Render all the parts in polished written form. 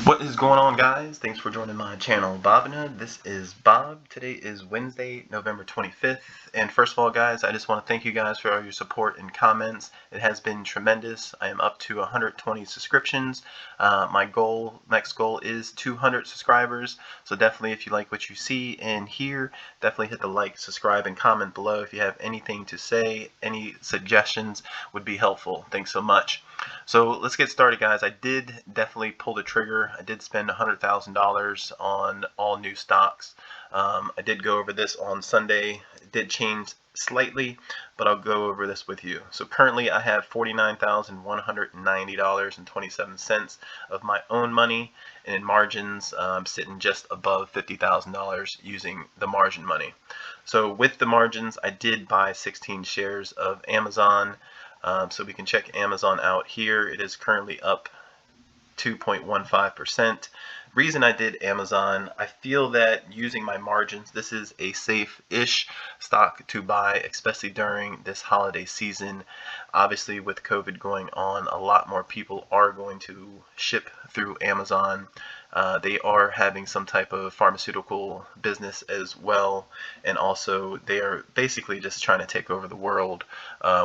What is going on, guys? Thanks for joining my channel, Robinhood. This is Bob. Today is Wednesday, November 25th. And first of all, guys, I just want to thank you guys for all your support and comments. It has been tremendous. I am up to 120 subscriptions. My next goal is 200 subscribers. So definitely, if you like what you see and hear, definitely hit the like, subscribe, and comment below. If you have anything to say, any suggestions would be helpful. Thanks so much. So let's get started, guys. I did definitely pull the trigger. I did spend $100,000 on all new stocks. I did go over this on Sunday. It did change slightly, but I'll go over this with you. So currently I have $49,190.27 of my own money, and in margins I'm sitting just above $50,000 using the margin money. So with the margins, I did buy 16 shares of Amazon. So we can check Amazon out here. It is currently up 2.15%. Reason I did Amazon, I feel that using my margins, this is a safe-ish stock to buy, especially during this holiday season. Obviously, with COVID going on, a lot more people are going to ship through Amazon. They are having some type of pharmaceutical business as well, and also they are basically just trying to take over the world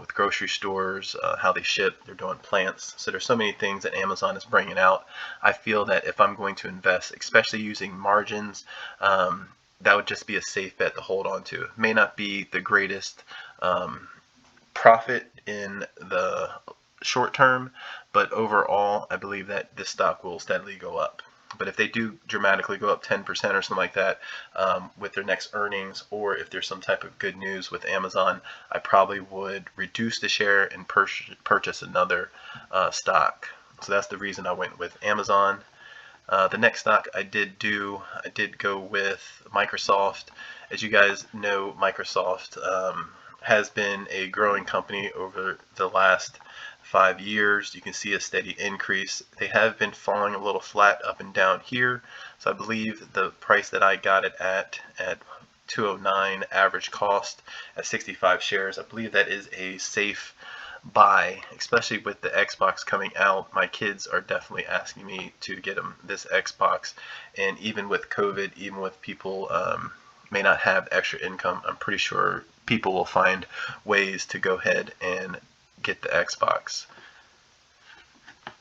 with grocery stores, how they ship, they're doing plants. So there's so many things that Amazon is bringing out. I feel that if I'm going to invest, especially using margins, that would just be a safe bet to hold on to. It may not be the greatest profit in the short term, but overall, I believe that this stock will steadily go up. But if they do dramatically go up 10% or something like that with their next earnings, or if there's some type of good news with Amazon, I probably would reduce the share and purchase another stock. So that's the reason I went with Amazon. The next stock I did go with Microsoft. As you guys know, Microsoft has been a growing company over the last 5 years. You can see a steady increase. They have been falling a little flat up and down here. So I believe the price that I got it at 209 average cost at 65 shares, I believe that is a safe buy, especially with the Xbox coming out. My kids are definitely asking me to get them this Xbox, and even with COVID, even with people may not have extra income, I'm pretty sure people will find ways to go ahead and get the Xbox.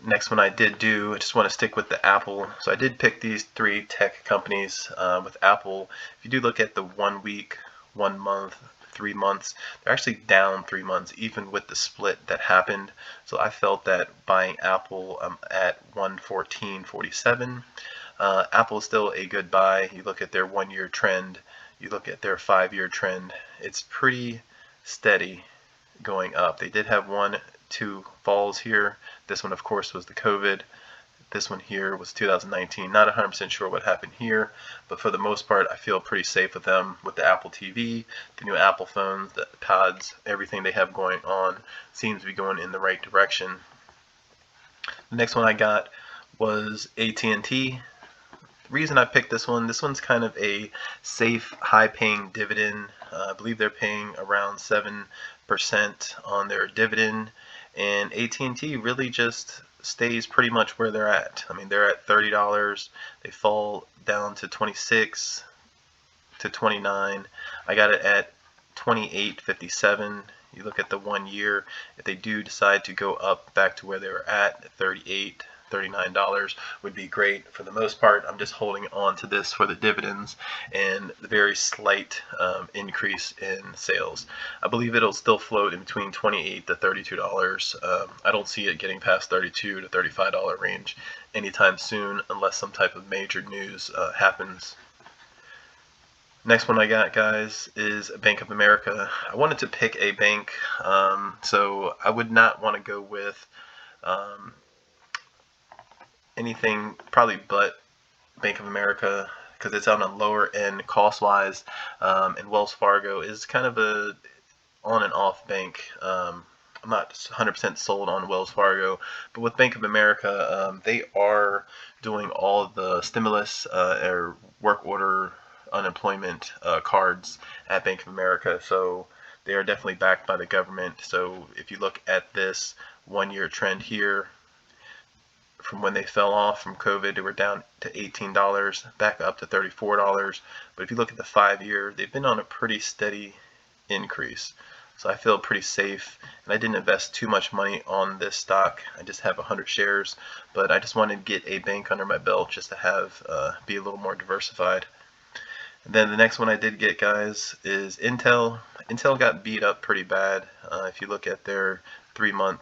Next one I just want to stick with the Apple. So I did pick these three tech companies. With Apple, if you do look at the 1 week, 1 month, 3 months, they're actually down 3 months, even with the split that happened. So I felt that buying Apple at 114.47. Apple is still a good buy. You look at their 1 year trend, you look at their 5 year trend, it's pretty steady going up. They did have 1-2 falls here. This one, of course, was the COVID. This one here was 2019. Not 100% sure what happened here, but for the most part, I feel pretty safe with them. With the Apple TV, the new Apple phones, the pods, everything they have going on seems to be going in the right direction. The next one I got was AT&T. The reason I picked this one's kind of a safe, high-paying dividend. I believe they're paying around 7% on their dividend, and AT&T really just stays pretty much where they're at. I mean, they're at $30. They fall down to 26 to 29. I got it at 28.57. You look at the 1 year, if they do decide to go up back to where they were at 38, $39 would be great. For the most part, I'm just holding on to this for the dividends and the very slight increase in sales. I believe it'll still float in between $28 to $32. I don't see it getting past $32 to $35 range anytime soon unless some type of major news happens. Next one I got, guys, is Bank of America. I wanted to pick a bank, so I would not want to go with anything probably but Bank of America, because it's on a lower end cost wise, and Wells Fargo is kind of a on and off bank. I'm not 100% sold on Wells Fargo, but with Bank of America, they are doing all the stimulus or work order unemployment cards at Bank of America, so they are definitely backed by the government. So if you look at this 1 year trend here, from when they fell off from COVID. They were down to $18, back up to $34. But if you look at the 5-year, they've been on a pretty steady increase. So I feel pretty safe, and I didn't invest too much money on this stock. I just have 100 shares, but I just wanted to get a bank under my belt just to have be a little more diversified. And then the next one I did get, guys, is Intel. Intel got beat up pretty bad. If you look at their 3-month,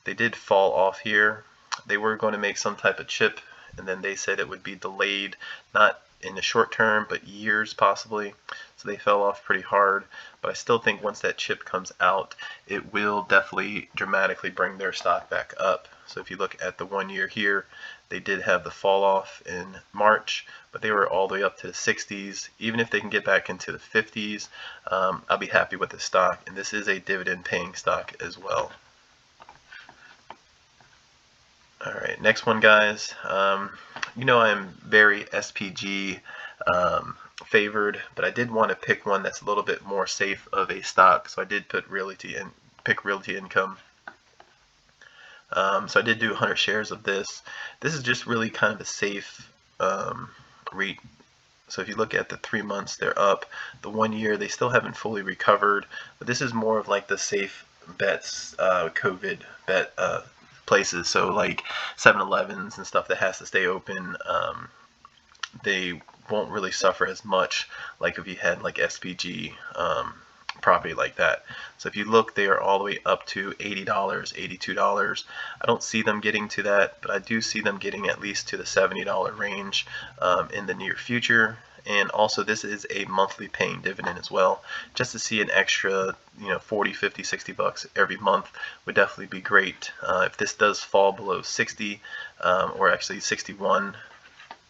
they did fall off here. They were going to make some type of chip, and then they said it would be delayed, not in the short term, but years possibly. So they fell off pretty hard. But I still think once that chip comes out, it will definitely dramatically bring their stock back up. So if you look at the 1 year here, they did have the fall off in March, but they were all the way up to the 60s. Even if they can get back into the 50s, I'll be happy with the stock. And this is a dividend paying stock as well. All right, next one, guys. You know I'm very SPG favored, but I did want to pick one that's a little bit more safe of a stock. So I did put pick Realty Income. So I did do 100 shares of this. This is just really kind of a safe REIT. So if you look at the 3 months, they're up. The 1 year, they still haven't fully recovered, but this is more of like the safe bets, COVID bet places. So like 7-Elevens and stuff that has to stay open, they won't really suffer as much like if you had like SPG property like that. So if you look, they are all the way up to $80, $82. I don't see them getting to that, but I do see them getting at least to the $70 range in the near future. And also, this is a monthly paying dividend as well. Just to see an extra, 40, 50, 60 bucks every month would definitely be great. If this does fall below 60, or actually 61,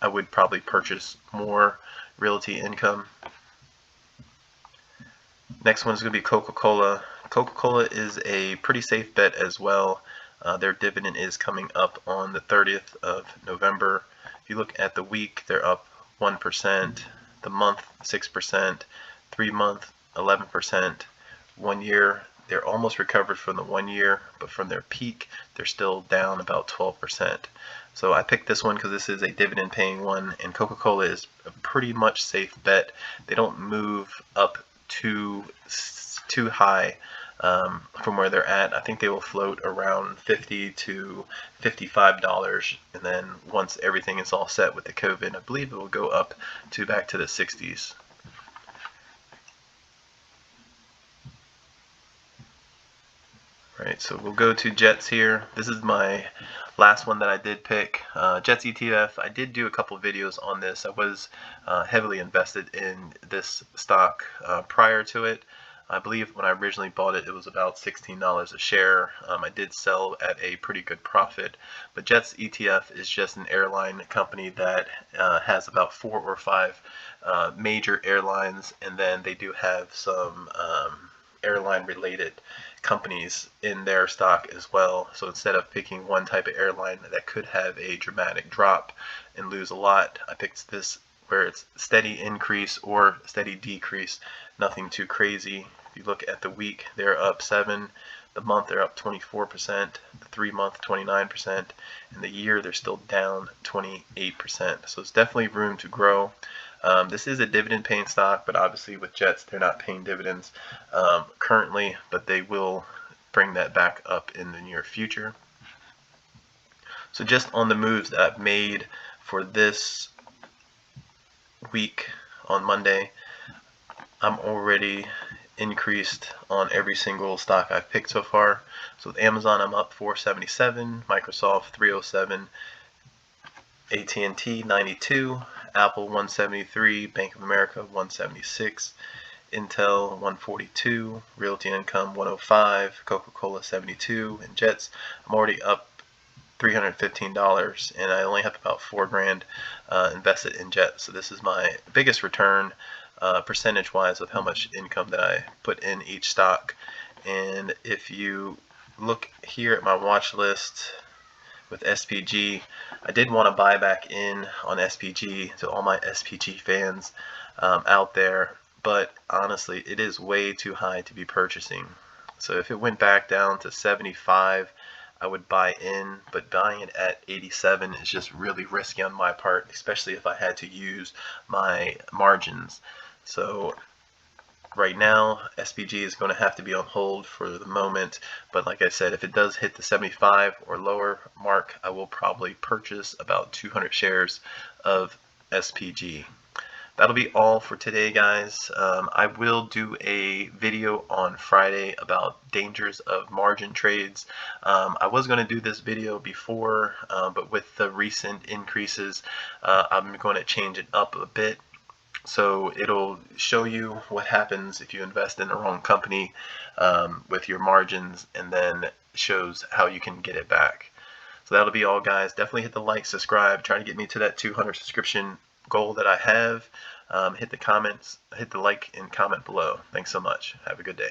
I would probably purchase more Realty Income. Next one is going to be CocaCola. CocaCola is a pretty safe bet as well. Their dividend is coming up on the 30th of November. If you look at the week, they're up 1%, the month 6%, 3-month 11%, 1 year they're almost recovered from the 1 year, but from their peak they're still down about 12%. So I picked this one because this is a dividend paying one, and Coca-Cola is a pretty much safe bet. They don't move up too high from where they're at. I think they will float around $50 to $55, and then once everything is all set with the COVID, I believe it will go up to back to the 60s. Right, so we'll go to Jets here. This is my last one that I did pick. Jets ETF. I did do a couple videos on this. I was heavily invested in this stock prior to it. I believe when I originally bought it, it was about $16 a share. I did sell at a pretty good profit. But Jets ETF is just an airline company that has about 4 or 5 major airlines, and then they do have some airline related companies in their stock as well. So instead of picking one type of airline that could have a dramatic drop and lose a lot, I picked this where it's steady increase or steady decrease, nothing too crazy. If you look at the week, they're up 7%, the month they're up 24%, the 3-month 29%, and the year they're still down 28%. So it's definitely room to grow. This is a dividend paying stock, but obviously with Jets, they're not paying dividends currently, but they will bring that back up in the near future. So just on the moves that I've made for this week on Monday, I'm already increased on every single stock I've picked so far. So with Amazon, I'm up 477, Microsoft 307, at&t 92, Apple 173, Bank of America 176, Intel 142, Realty Income 105, Coca-Cola 72, and Jets, I'm already up $315, and I only have about $4 grand invested in Jets. So this is my biggest return percentage wise of how much income that I put in each stock. And if you look here at my watch list with SPG, I did want to buy back in on SPG, to all my SPG fans out there, but honestly it is way too high to be purchasing. So if it went back down to 75, I would buy in, but buying it at 87 is just really risky on my part, especially if I had to use my margins. So right now, SPG is going to have to be on hold for the moment, but like I said, if it does hit the 75 or lower mark, I will probably purchase about 200 shares of SPG. That'll be all for today, guys. I will do a video on Friday about dangers of margin trades. I was going to do this video before, but with the recent increases, I'm going to change it up a bit. So it'll show you what happens if you invest in the wrong company with your margins, and then shows how you can get it back. So that'll be all, guys. Definitely hit the like, subscribe, try to get me to that 200 subscription goal that I have. Hit the like and comment below. Thanks so much. Have a good day.